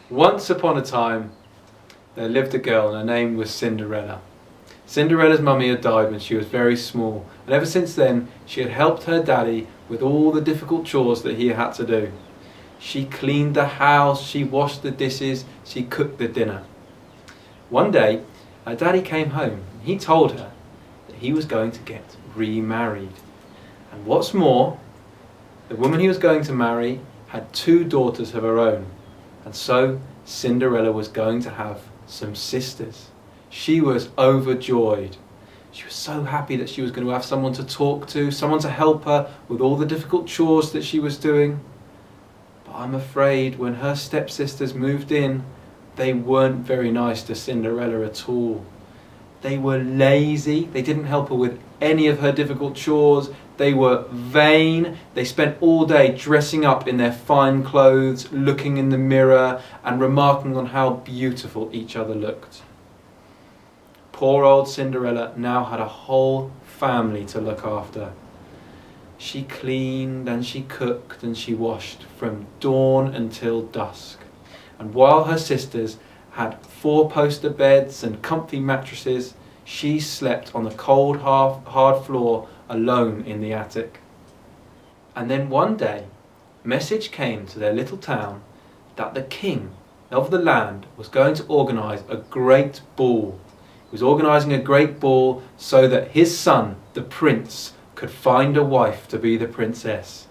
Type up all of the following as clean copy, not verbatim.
Once upon a time, there lived a girl and her name was Cinderella. Cinderella's mummy had died when she was very small, and ever since then she had helped her daddy with all the difficult chores that he had to do. She cleaned the house, she washed the dishes, she cooked the dinner. One day, her daddy came home and he told her that he was going to get remarried. And what's more, the woman he was going to marry had 2 daughters of her own, and so Cinderella was going to have some sisters. She was overjoyed. She was so happy that she was going to have someone to talk to, someone to help her with all the difficult chores that she was doing. But I'm afraid when her stepsisters moved in, they weren't very nice to Cinderella at all. They were lazy, they didn't help her with any of her difficult chores, they were vain, they spent all day dressing up in their fine clothes, looking in the mirror and remarking on how beautiful each other looked. Poor old Cinderella now had a whole family to look after. She cleaned and she cooked and she washed from dawn until dusk. And while her sisters had 4-poster beds and comfy mattresses, she slept on the cold, hard floor alone in the attic. And then one day, a message came to their little town that the king of the land was going to organise a great ball. He was organising a great ball so that his son, the prince, could find a wife to be the princess.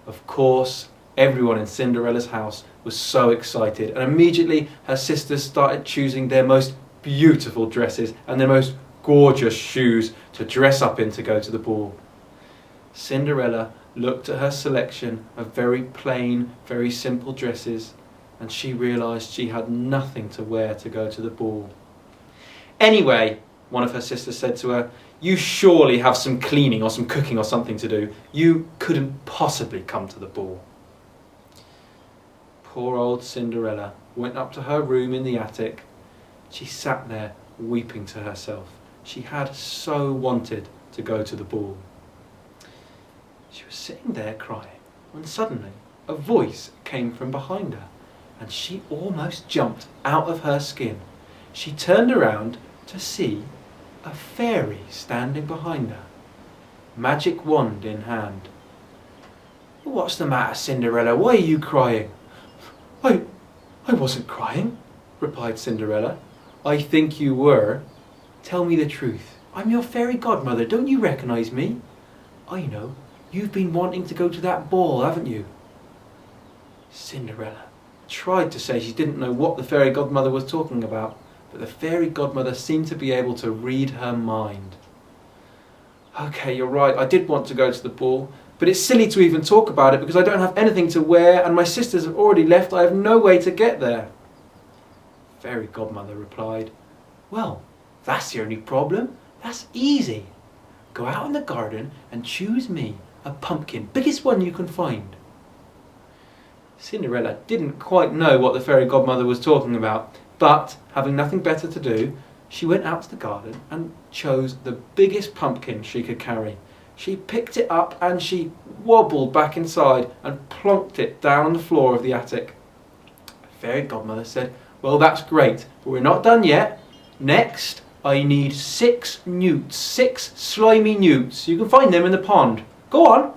Of course, everyone in Cinderella's house was so excited, and immediately her sisters started choosing their most beautiful dresses and their most gorgeous shoes to dress up in to go to the ball. Cinderella looked at her selection of very plain, very simple dresses, and she realised she had nothing to wear to go to the ball. Anyway, one of her sisters said to her, "You surely have some cleaning or some cooking or something to do. You couldn't possibly come to the ball." Poor old Cinderella went up to her room in the attic. She sat there weeping to herself. She had so wanted to go to the ball. She was sitting there crying when suddenly a voice came from behind her and she almost jumped out of her skin. She turned around to see a fairy standing behind her, magic wand in hand. "What's the matter, Cinderella? Why are you crying?" I wasn't crying," replied Cinderella. "I think you were. Tell me the truth. I'm your fairy godmother. Don't you recognise me? I know. You've been wanting to go to that ball, haven't you?" Cinderella tried to say she didn't know what the fairy godmother was talking about, but the fairy godmother seemed to be able to read her mind. "Okay, you're right. I did want to go to the ball, but it's silly to even talk about it because I don't have anything to wear and my sisters have already left. I have no way to get there." Fairy godmother replied, "Well, that's the only problem. That's easy. Go out in the garden and choose me a pumpkin, biggest one you can find." Cinderella didn't quite know what the fairy godmother was talking about, but having nothing better to do, she went out to the garden and chose the biggest pumpkin she could carry. She picked it up and she wobbled back inside and plonked it down on the floor of the attic. The fairy godmother said, "Well, that's great, but we're not done yet. Next, I need 6 newts, 6 slimy newts. You can find them in the pond. Go on."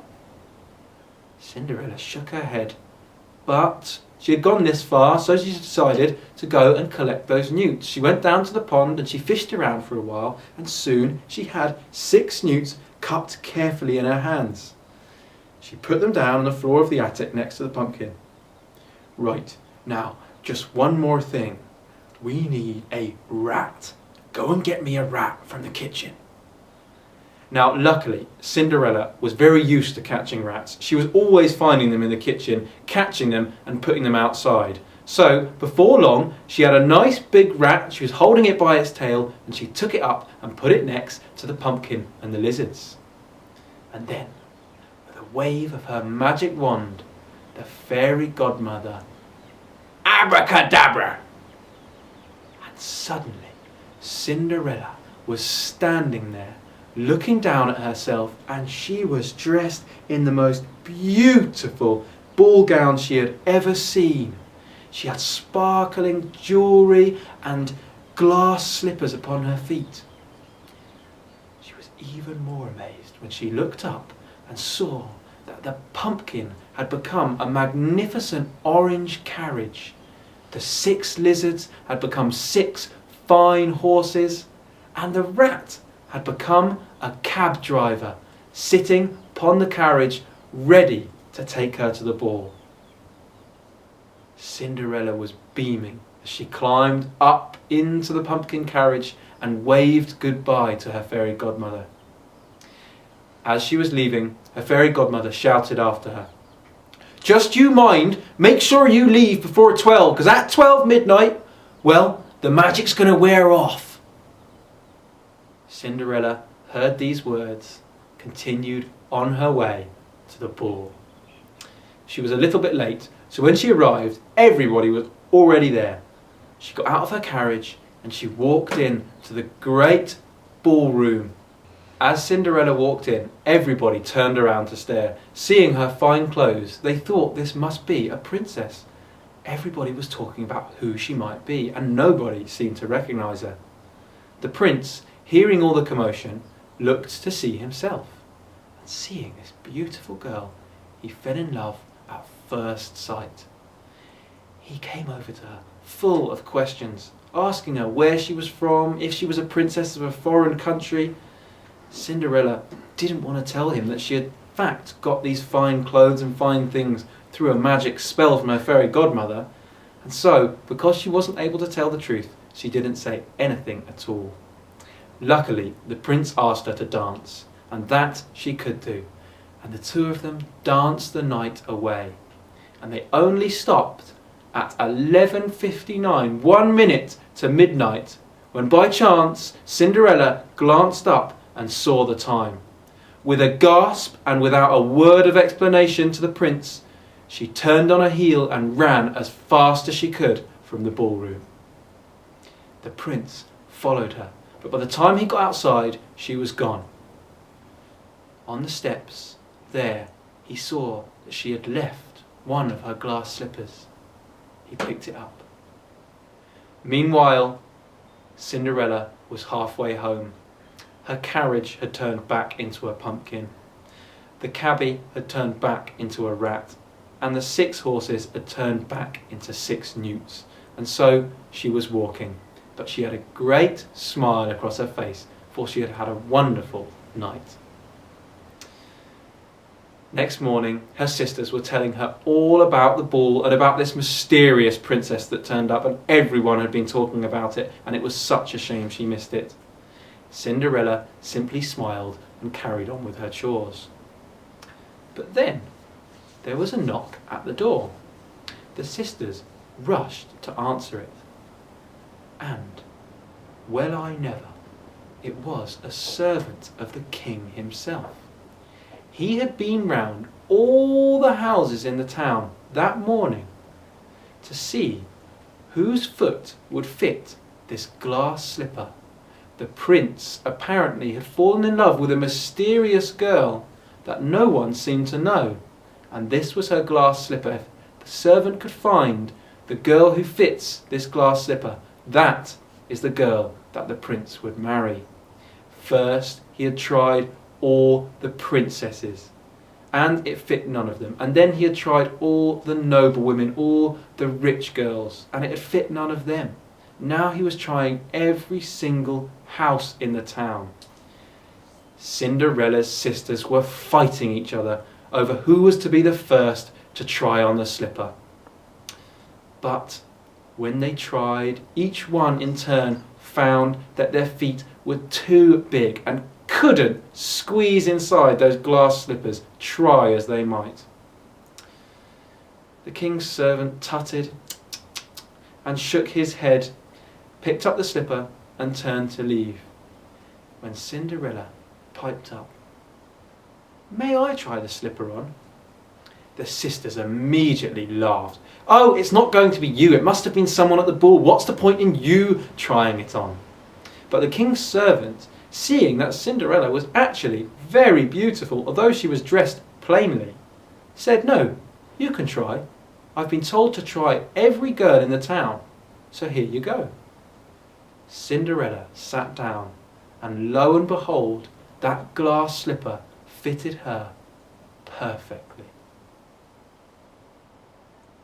Cinderella shook her head, but she had gone this far, so she decided to go and collect those newts. She went down to the pond and she fished around for a while, and soon she had 6 newts cut carefully in her hands. She put them down on the floor of the attic next to the pumpkin. "Right, now, just one more thing. We need a rat. Go and get me a rat from the kitchen." Now, luckily, Cinderella was very used to catching rats. She was always finding them in the kitchen, catching them and putting them outside. So, before long, she had a nice big rat. She was holding it by its tail and she took it up and put it next to the pumpkin and the lizards. And then, with a wave of her magic wand, the fairy godmother, abracadabra! And suddenly, Cinderella was standing there, looking down at herself, and she was dressed in the most beautiful ball gown she had ever seen. She had sparkling jewellery and glass slippers upon her feet. She was even more amazed when she looked up and saw that the pumpkin had become a magnificent orange carriage. The 6 lizards had become 6 fine horses, and the rat had become a cab driver, sitting upon the carriage, ready to take her to the ball. Cinderella was beaming as she climbed up into the pumpkin carriage and waved goodbye to her fairy godmother. As she was leaving, her fairy godmother shouted after her, "Just you mind, make sure you leave before 12, because at 12 midnight, well, the magic's going to wear off." Cinderella heard these words, continued on her way to the ball. She was a little bit late, so when she arrived, everybody was already there. She got out of her carriage and she walked in to the great ballroom. As Cinderella walked in, everybody turned around to stare. Seeing her fine clothes, they thought this must be a princess. Everybody was talking about who she might be, and nobody seemed to recognise her. The prince, hearing all the commotion, looked to see himself. And seeing this beautiful girl, he fell in love at first sight. He came over to her, full of questions, asking her where she was from, if she was a princess of a foreign country. Cinderella didn't want to tell him that she had in fact got these fine clothes and fine things through a magic spell from her fairy godmother, and so, because she wasn't able to tell the truth, she didn't say anything at all. Luckily, the prince asked her to dance, and that she could do, and the two of them danced the night away. And they only stopped at 11:59, 1 minute to midnight, when by chance Cinderella glanced up and saw the time. With a gasp and without a word of explanation to the prince, she turned on her heel and ran as fast as she could from the ballroom. The prince followed her, but by the time he got outside, she was gone. On the steps, there, he saw that she had left one of her glass slippers. He picked it up. Meanwhile, Cinderella was halfway home. Her carriage had turned back into a pumpkin. The cabbie had turned back into a rat, and the 6 horses had turned back into 6 newts. And so she was walking, but she had a great smile across her face, for she had had a wonderful night. Next morning, her sisters were telling her all about the ball and about this mysterious princess that turned up, and everyone had been talking about it, and it was such a shame she missed it. Cinderella simply smiled and carried on with her chores. But then there was a knock at the door. The sisters rushed to answer it. And, well I never, it was a servant of the king himself. He had been round all the houses in the town that morning to see whose foot would fit this glass slipper. The prince apparently had fallen in love with a mysterious girl that no one seemed to know, and this was her glass slipper. If the servant could find the girl who fits this glass slipper, that is the girl that the prince would marry. First, he had tried all the princesses, and it fit none of them. And then he had tried all the noble women, all the rich girls, and it had fit none of them. Now he was trying every single house in the town. Cinderella's sisters were fighting each other over who was to be the first to try on the slipper. But when they tried, each one in turn found that their feet were too big and couldn't squeeze inside those glass slippers, try as they might. The king's servant tutted and shook his head, picked up the slipper and turned to leave, when Cinderella piped up, "May I try the slipper on?" The sisters immediately laughed. "Oh, it's not going to be you. It must have been someone at the ball. What's the point in you trying it on?" But the king's servant, seeing that Cinderella was actually very beautiful, although she was dressed plainly, said, "No, you can try." I've been told to try every girl in the town, so here you go." Cinderella sat down, and lo and behold, that glass slipper fitted her perfectly.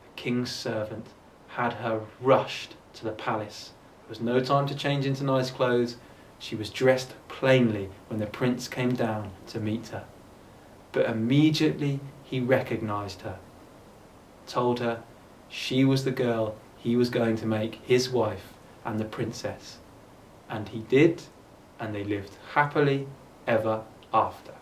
The king's servant had her rushed to the palace. There was no time to change into nice clothes. She was dressed plainly when the prince came down to meet her. But immediately he recognised her, told her she was the girl he was going to make his wife and the princess. And he did, and they lived happily ever after.